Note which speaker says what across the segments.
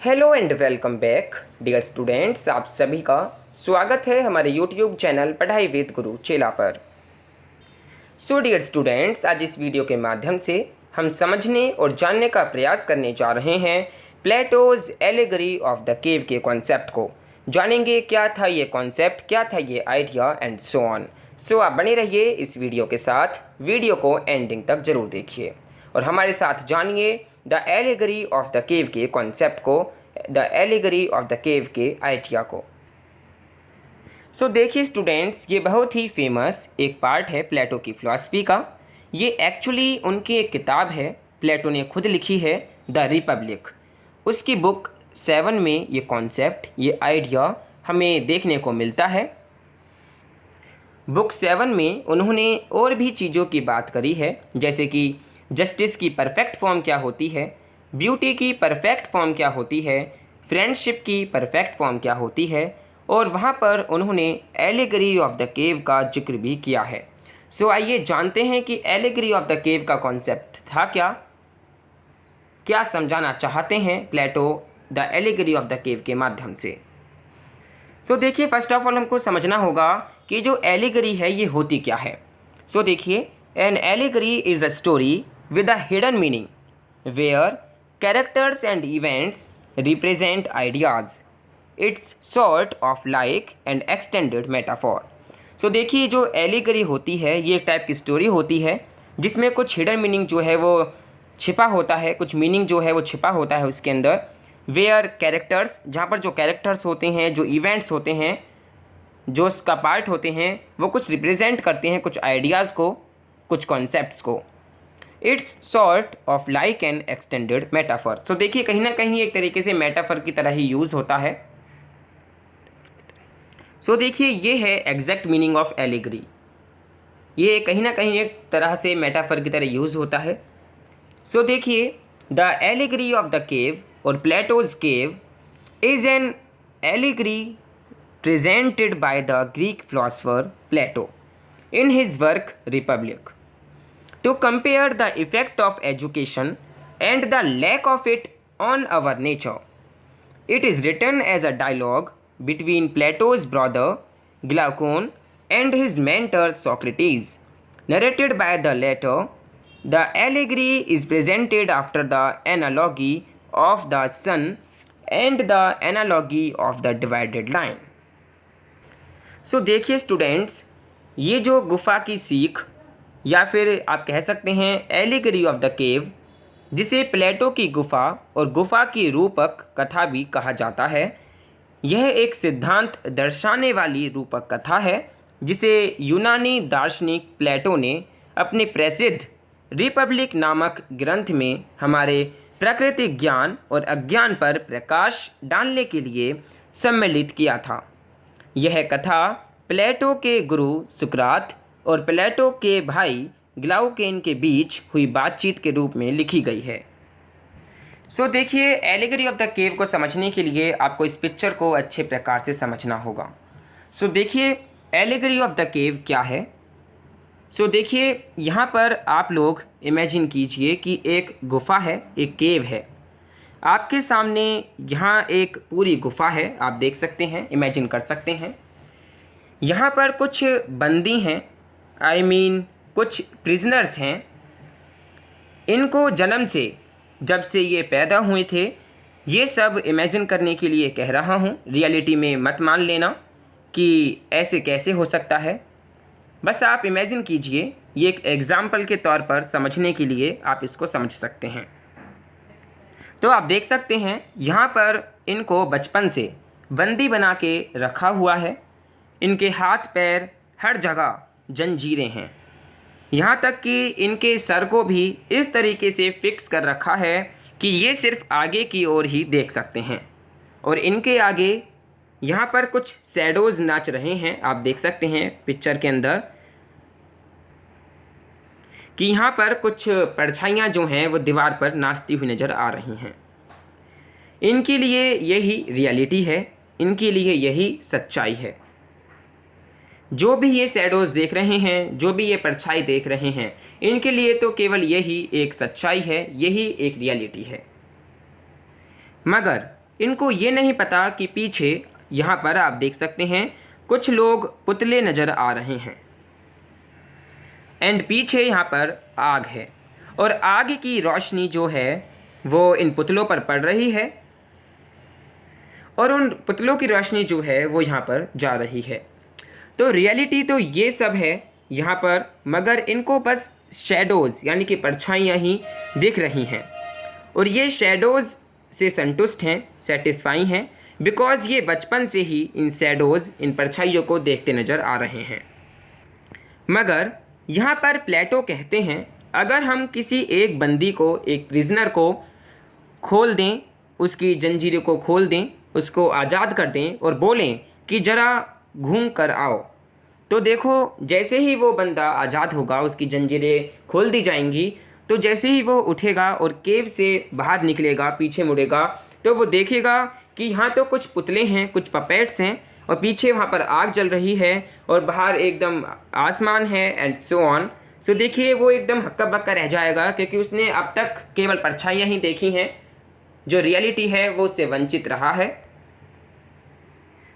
Speaker 1: Hello and welcome back dear students, आप सभी का स्वागत है हमारे यूट्यूब चैनल पढ़ाई विद गुरु चेला पर। सो डियर स्टूडेंट्स, आज इस वीडियो के माध्यम से हम समझने और जानने का प्रयास करने जा रहे हैं Plato's allegory of the cave के कॉन्सेप्ट को। जानेंगे क्या था ये कॉन्सेप्ट, क्या था ये आइडिया एंड सो ऑन। सो आप बने रहिए इस वीडियो के साथ, वीडियो को एंडिंग तक ज़रूर देखिए और हमारे साथ जानिए the allegory of the cave के कॉन्सेप्ट को, the allegory of the cave के आइडिया को। सो देखिए स्टूडेंट्स, ये बहुत ही फेमस एक पार्ट है प्लेटो की फ़िलासफ़ी का। ये एक्चुअली उनकी एक किताब है, प्लेटो ने खुद लिखी है, द रिपब्लिक। उसकी बुक 7 में ये कॉन्सेप्ट, ये आइडिया हमें देखने को मिलता है। बुक 7 में उन्होंने और भी चीज़ों की बात करी है, जैसे कि जस्टिस की परफेक्ट फॉर्म क्या होती है, ब्यूटी की परफेक्ट फॉर्म क्या होती है, फ्रेंडशिप की परफेक्ट फॉर्म क्या होती है, और वहाँ पर उन्होंने एलेगरी ऑफ द केव का जिक्र भी किया है। सो आइए जानते हैं कि एलेगरी ऑफ द केव का कॉन्सेप्ट था क्या, क्या समझाना चाहते हैं Plato the allegory of the cave के माध्यम से। सो देखिए, फर्स्ट ऑफ ऑल हमको समझना होगा कि जो एलेगरी है ये होती क्या है। सो देखिए, an allegory is a story with a hidden meaning where characters and events represent ideas. It's sort of like an extended metaphor. So देखिए, जो एलिगरी होती है ये एक टाइप की स्टोरी होती है जिसमें कुछ हिडन मीनिंग जो है वो छिपा होता है, कुछ मीनिंग जो है वो छिपा होता है उसके अंदर। वेयर कैरेक्टर्स, जहाँ पर जो कैरेक्टर्स होते हैं, जो इवेंट्स होते हैं, जो उसका पार्ट होते हैं, वो कुछ रिप्रेजेंट करते हैं कुछ आइडियाज़ को, कुछ कॉन्सेप्ट्स को। It's sort of like an extended metaphor. So देखिए, कहीं ना कहीं एक तरीके से मेटाफर की तरह ही यूज़ होता है। सो देखिए, ये है एग्जैक्ट मीनिंग ऑफ एलिगरी। ये कहीं ना कहीं एक तरह से मेटाफर की तरह यूज़ होता है। सो देखिए, the allegory of the cave और Plato's cave is an allegory presented by the Greek philosopher Plato in his work Republic to compare the effect of education and the lack of it on our nature. It is written as a dialogue between Plato's brother Glaucon and his mentor Socrates. Narrated by the latter, the allegory is presented after the analogy of the sun and the analogy of the divided line. So देखिए students, ये जो गुफा की सीख या फिर आप कह सकते हैं एलिगरी ऑफ द केव, जिसे प्लेटो की गुफा और गुफा की रूपक कथा भी कहा जाता है, यह एक सिद्धांत दर्शाने वाली रूपक कथा है जिसे यूनानी दार्शनिक प्लेटो ने अपने प्रसिद्ध रिपब्लिक नामक ग्रंथ में हमारे प्राकृतिक ज्ञान और अज्ञान पर प्रकाश डालने के लिए सम्मिलित किया था। यह कथा प्लेटो के गुरु सुकरात और प्लेटो के भाई ग्लाउकेन के बीच हुई बातचीत के रूप में लिखी गई है। सो देखिए, एलिगरी ऑफ द केव को समझने के लिए आपको इस पिक्चर को अच्छे प्रकार से समझना होगा। सो देखिए, एलिगरी ऑफ द केव क्या है। सो देखिए, यहाँ पर आप लोग इमेजिन कीजिए कि एक गुफा है, एक केव है। आपके सामने यहाँ एक पूरी गुफा है, आप देख सकते हैं, इमेजिन कर सकते हैं। यहाँ पर कुछ बंदी हैं, कुछ प्रिजनर्स हैं। इनको जन्म से, जब से ये पैदा हुए थे, ये सब इमेजिन करने के लिए कह रहा हूँ, रियलिटी में मत मान लेना कि ऐसे कैसे हो सकता है। बस आप इमेजिन कीजिए, ये एक एग्ज़ाम्पल के तौर पर समझने के लिए आप इसको समझ सकते हैं। तो आप देख सकते हैं यहाँ पर इनको बचपन से बंदी बना के रखा हुआ है। इनके हाथ पैर हर जगह जंजीरें हैं, यहाँ तक कि इनके सर को भी इस तरीके से फिक्स कर रखा है कि ये सिर्फ आगे की ओर ही देख सकते हैं। और इनके आगे यहाँ पर कुछ शैडोज़ नाच रहे हैं, आप देख सकते हैं पिक्चर के अंदर कि यहाँ पर कुछ परछाइयाँ जो हैं वो दीवार पर नाचती हुई नज़र आ रही हैं। इनके लिए यही रियलिटी है, इनके लिए यही सच्चाई है। जो भी ये शैडोज़ देख रहे हैं, जो भी ये परछाई देख रहे हैं, इनके लिए तो केवल यही एक सच्चाई है, यही एक रियलिटी है। मगर इनको ये नहीं पता कि पीछे यहाँ पर आप देख सकते हैं कुछ लोग पुतले नज़र आ रहे हैं एंड पीछे यहाँ पर आग है और आग की रोशनी जो है वो इन पुतलों पर पड़ रही है और उन पुतलों की रोशनी जो है वो यहाँ पर जा रही है। तो रियलिटी तो ये सब है यहाँ पर, मगर इनको बस शैडोज़ यानी कि परछाइयाँ ही दिख रही हैं और ये शैडोज़ से संतुष्ट हैं, सेटिस्फाई हैं, बिकॉज़ ये बचपन से ही इन शैडोज़, इन परछाइयों को देखते नज़र आ रहे हैं। मगर यहाँ पर प्लेटो कहते हैं अगर हम किसी एक बंदी को, एक प्रिजनर को खोल दें, उसकी जंजीरों को खोल दें, उसको आज़ाद कर दें और बोलें कि ज़रा घूम कर आओ, तो देखो जैसे ही वो बंदा आज़ाद होगा, उसकी जंजीरें खोल दी जाएंगी, तो जैसे ही वो उठेगा और केव से बाहर निकलेगा, पीछे मुड़ेगा, तो वो देखेगा कि यहाँ तो कुछ पुतले हैं, कुछ पपेट्स हैं और पीछे वहाँ पर आग जल रही है और बाहर एकदम आसमान है एंड सो ऑन। सो देखिए वो एकदम हक्का बक्का रह जाएगा क्योंकि उसने अब तक केवल परछाइयाँ ही देखी हैं, जो रियलिटी है वो उससे वंचित रहा है।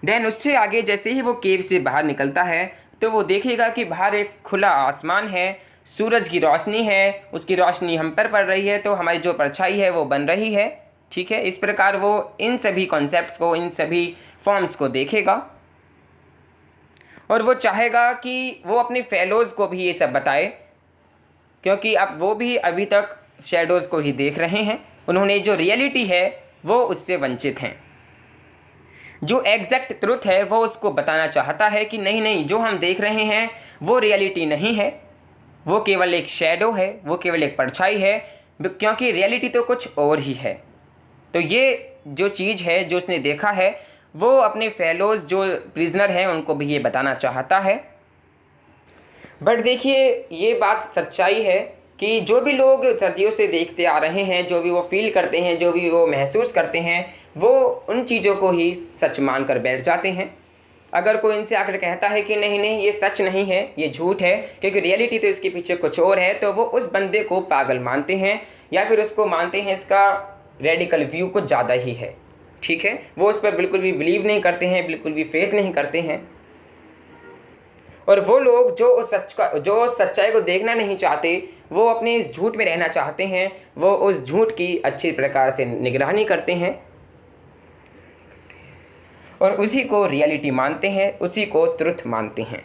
Speaker 1: देन उससे आगे जैसे ही वो केव से बाहर निकलता है तो वो देखेगा कि बाहर एक खुला आसमान है, सूरज की रोशनी है, उसकी रोशनी हम पर पड़ रही है तो हमारी जो परछाई है वो बन रही है। ठीक है, इस प्रकार वो इन सभी कॉन्सेप्ट्स को, इन सभी फॉर्म्स को देखेगा और वो चाहेगा कि वो अपने फेलोज़ को भी ये सब बताए, क्योंकि अब वो भी अभी तक शैडोज़ को ही देख रहे हैं, उन्होंने जो रियलिटी है वो उससे वंचित हैं। जो एग्जैक्ट ट्रुथ है वो उसको बताना चाहता है कि नहीं नहीं, जो हम देख रहे हैं वो रियलिटी नहीं है, वो केवल एक शैडो है, वो केवल एक परछाई है, क्योंकि रियलिटी तो कुछ और ही है। तो ये जो चीज़ है जो उसने देखा है वो अपने फेलोज़ जो प्रिजनर हैं उनको भी ये बताना चाहता है। बट देखिए ये बात सच्चाई है कि जो भी लोग सदियों से देखते आ रहे हैं, जो भी वो फील करते हैं, जो भी वो महसूस करते हैं, वो उन चीज़ों को ही सच मान कर बैठ जाते हैं। अगर कोई इनसे आकर कहता है कि नहीं नहीं ये सच नहीं है, ये झूठ है, क्योंकि रियलिटी तो इसके पीछे कुछ और है, तो वो उस बंदे को पागल मानते हैं या फिर उसको मानते हैं इसका रेडिकल व्यू कुछ ज़्यादा ही है। ठीक है, वो उस पर बिल्कुल भी बिलीव नहीं करते हैं, बिल्कुल भी फेथ नहीं करते हैं। और वो लोग जो उस सच्चाई को देखना नहीं चाहते, वो अपने इस झूठ में रहना चाहते हैं, वो उस झूठ की अच्छी प्रकार से निगरानी करते हैं और उसी को रियलिटी मानते हैं, उसी को ट्रुथ मानते हैं।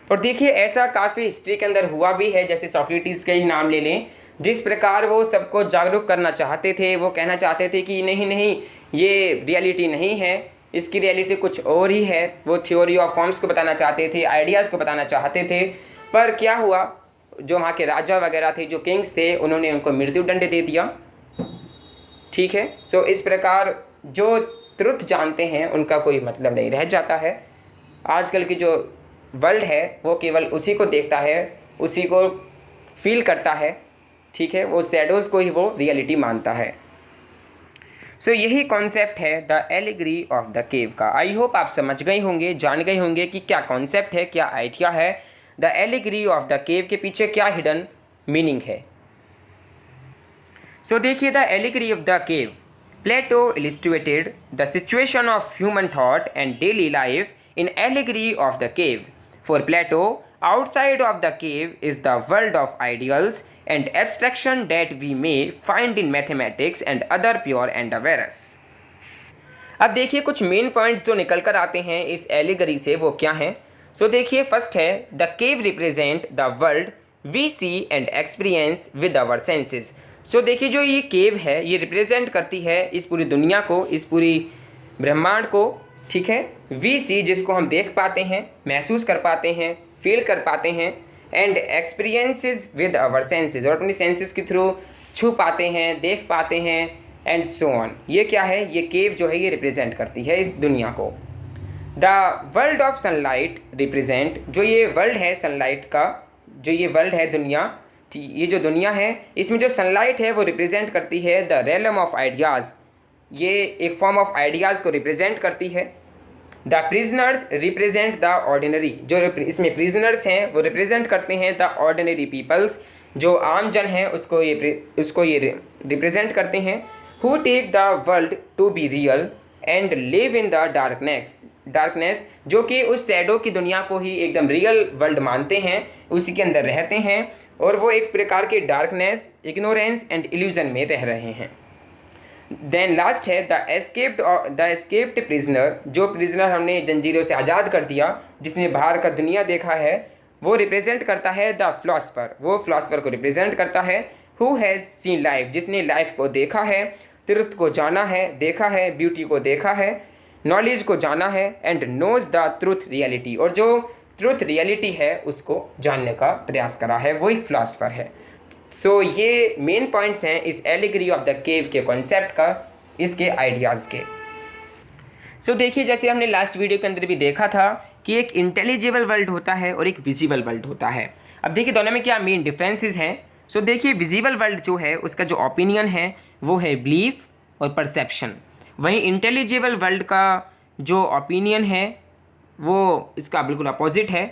Speaker 1: और देखिए ऐसा काफ़ी हिस्ट्री के अंदर हुआ भी है, जैसे सोक्रेटिस का ही नाम ले लें, जिस प्रकार वो सबको जागरूक करना चाहते थे, वो कहना चाहते थे कि नहीं नहीं ये रियलिटी नहीं है, इसकी रियलिटी कुछ और ही है। वो थ्योरी ऑफ फॉर्म्स को बताना चाहते थे, आइडियाज़ को बताना चाहते थे, पर क्या हुआ, जो वहाँ के राजा वगैरह थे, जो किंग्स थे, उन्होंने उनको मृत्यु दंड दे दिया। ठीक है, सो इस प्रकार जो ट्रुथ जानते हैं उनका कोई मतलब नहीं रह जाता है। आजकल की जो वर्ल्ड है वो केवल उसी को देखता है, उसी को फील करता है। ठीक है, वो शैडोज़ को ही वो रियलिटी मानता है। सो यही कॉन्सेप्ट है the allegory of the cave का। आई होप आप समझ गए होंगे, जान गए होंगे कि क्या कॉन्सेप्ट है, क्या आइडिया है, the allegory of the cave के पीछे क्या हिडन मीनिंग है। सो देखिए the allegory of the cave, Plato illustrated the situation of human thought and daily life in Allegory of the Cave. For Plato, outside of the cave is the world of ideals and abstraction that we may find in mathematics and other pure endeavors. अब देखिए कुछ main points जो निकल कर आते हैं इस allegory से वो क्या हैं। सो देखिए फर्स्ट है the cave represent the world we see and experience with our senses. So देखिए जो ये केव है ये रिप्रेजेंट करती है इस पूरी दुनिया को, इस पूरी ब्रह्मांड को। ठीक है, वी सी जिसको हम देख पाते हैं, महसूस कर पाते हैं, फील कर पाते हैं, and experiences with our senses, और अपनी सेंसेस के थ्रू छू पाते हैं, देख पाते हैं, एंड सो ऑन। ये क्या है, ये केव जो है ये रिप्रेजेंट करती है इस दुनिया को। The world of sunlight represent, जो ये वर्ल्ड है सनलाइट का, जो ये वर्ल्ड है दुनिया, ये जो दुनिया है इसमें जो सनलाइट है वो रिप्रेजेंट करती है द रेलम ऑफ आइडियाज़, ये एक फॉर्म ऑफ आइडियाज़ को रिप्रेजेंट करती है। The prisoners represent the ordinary, जो इसमें प्रिजनर्स हैं वो रिप्रेजेंट करते हैं द ऑर्डिनरी पीपल्स, जो आम जन हैं उसको ये रिप्रेजेंट करते हैं। Who take the world to be real and live in the darkness, जो कि उस शैडो की दुनिया को ही एकदम रियल वर्ल्ड मानते हैं, उसी के अंदर रहते हैं और वो एक प्रकार के डार्कनेस, इग्नोरेंस एंड इल्यूजन में रह रहे हैं। देन लास्ट है द एस्केप्ड प्रिजनर, जो प्रिजनर हमने जंजीरों से आज़ाद कर दिया, जिसने बाहर का दुनिया देखा है, वो रिप्रेजेंट करता है द फिलोसफर, वो फिलोसफर को रिप्रेजेंट करता है। हु हैज़ सीन लाइफ, जिसने लाइफ को देखा है, ट्रुथ को जाना है, देखा है, ब्यूटी को देखा है, नॉलेज को जाना है, and knows the truth reality, और जो ट्रुथ रियलिटी है उसको जानने का प्रयास करा है, वही फिलोसफर है। सो ये मेन पॉइंट्स हैं इस एलिगरी ऑफ द केव के कॉन्सेप्ट का, इसके आइडियाज़ के। सो देखिए, जैसे हमने लास्ट वीडियो के अंदर भी देखा था कि एक इंटेलिजिबल वर्ल्ड होता है और एक विजिबल वर्ल्ड होता है। अब देखिए दोनों में क्या मेन डिफरेंसेस हैं। सो देखिए, विजिबल वर्ल्ड जो है उसका जो ओपिनियन है वो है बिलीफ और परसेप्शन, वहीं इंटेलिजिबल वर्ल्ड का जो ओपिनियन है वो इसका बिल्कुल अपोजिट है।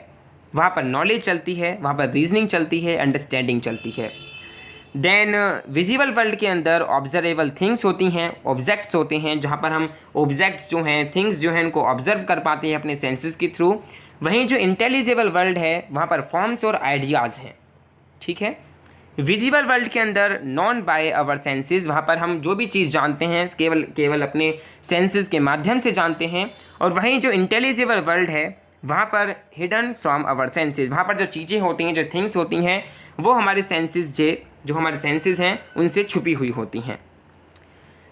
Speaker 1: वहाँ पर नॉलेज चलती है, वहाँ पर रीजनिंग चलती है, अंडरस्टैंडिंग चलती है। देन विजिबल वर्ल्ड के अंदर ऑब्जर्वेबल थिंग्स होती हैं, ऑब्जेक्ट्स होते हैं, जहाँ पर हम ऑब्जेक्ट्स जो हैं, थिंग्स जो हैं, उनको ऑब्जर्व कर पाते हैं अपने सेंसेस के थ्रू। वहीं जो इंटेलिजिबल वर्ल्ड है वहाँ पर फॉर्म्स और आइडियाज़ हैं, ठीक है। विजिबल वर्ल्ड के अंदर नॉन बाय आवर सेंसेस, वहाँ पर हम जो भी चीज़ जानते हैं केवल अपने सेंसेस के माध्यम से जानते हैं, और वहीं जो इंटेलिजिबल वर्ल्ड है वहाँ पर हिडन फ्रॉम आवर सेंसेस, वहाँ पर जो चीज़ें होती हैं, जो थिंग्स होती हैं, वो हमारे सेंसेस जो हमारे सेंसेस हैं उनसे छुपी हुई होती हैं।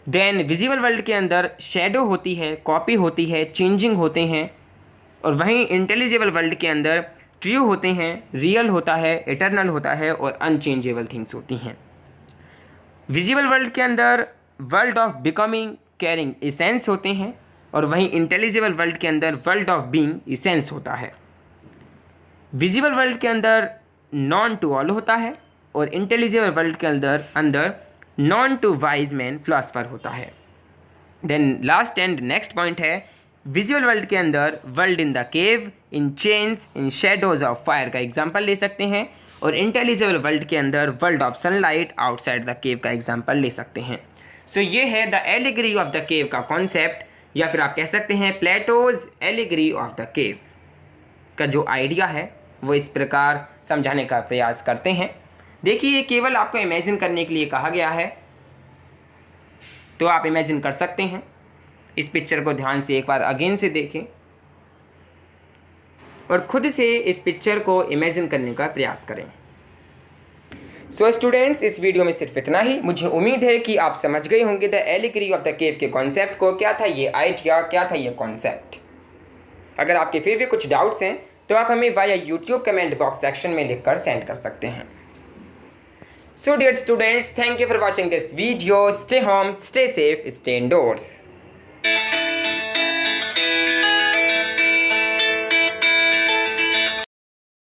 Speaker 1: देन विजिबल वर्ल्ड के अंदर शेडो होती है, कॉपी होती है, चेंजिंग होते हैं, और वहीं इंटेलिजिबल वर्ल्ड के अंदर ट्रू होते हैं, रियल होता है, इटर्नल होता है, और अनचेंजेबल थिंग्स होती हैं। विजिबल वर्ल्ड के अंदर world of becoming, caring, essence होते हैं, और वहीं इंटेलिजिबल वर्ल्ड के अंदर वर्ल्ड ऑफ बीइंग, एसेंस होता है। विजिबल वर्ल्ड के अंदर नॉन टू ऑल होता है, और इंटेलिजिबल वर्ल्ड के अंदर known to wise man, philosopher होता है। Then last and next point है, विजुअल वर्ल्ड के अंदर world in the cave, in chains, in shadows of fire का एग्जाम्पल ले सकते हैं, और इंटेलिजिबल वर्ल्ड के अंदर world of sunlight outside the cave का एग्जाम्पल ले सकते हैं। सो ये है the allegory of the cave का कॉन्सेप्ट, या फिर आप कह सकते हैं Plato's allegory of the cave का जो आइडिया है वो इस प्रकार समझाने का प्रयास करते हैं। देखिए, ये केवल आपको इमेजिन करने के लिए कहा गया है, तो आप इमेजिन कर सकते हैं। इस पिक्चर को ध्यान से एक बार अगेन से देखें और खुद से इस पिक्चर को इमेजिन करने का प्रयास करें। सो स्टूडेंट्स, इस वीडियो में सिर्फ इतना ही। मुझे उम्मीद है कि आप समझ गए होंगे the allegory of the cave के कॉन्सेप्ट को, क्या था ये आइडिया, क्या था ये कॉन्सेप्ट। अगर आपके फिर भी कुछ डाउट्स हैं तो आप हमें via YouTube comment box section में लिखकर सेंड कर सकते हैं। So dear students, thank you for watching this video. Stay home, stay safe, stay indoors.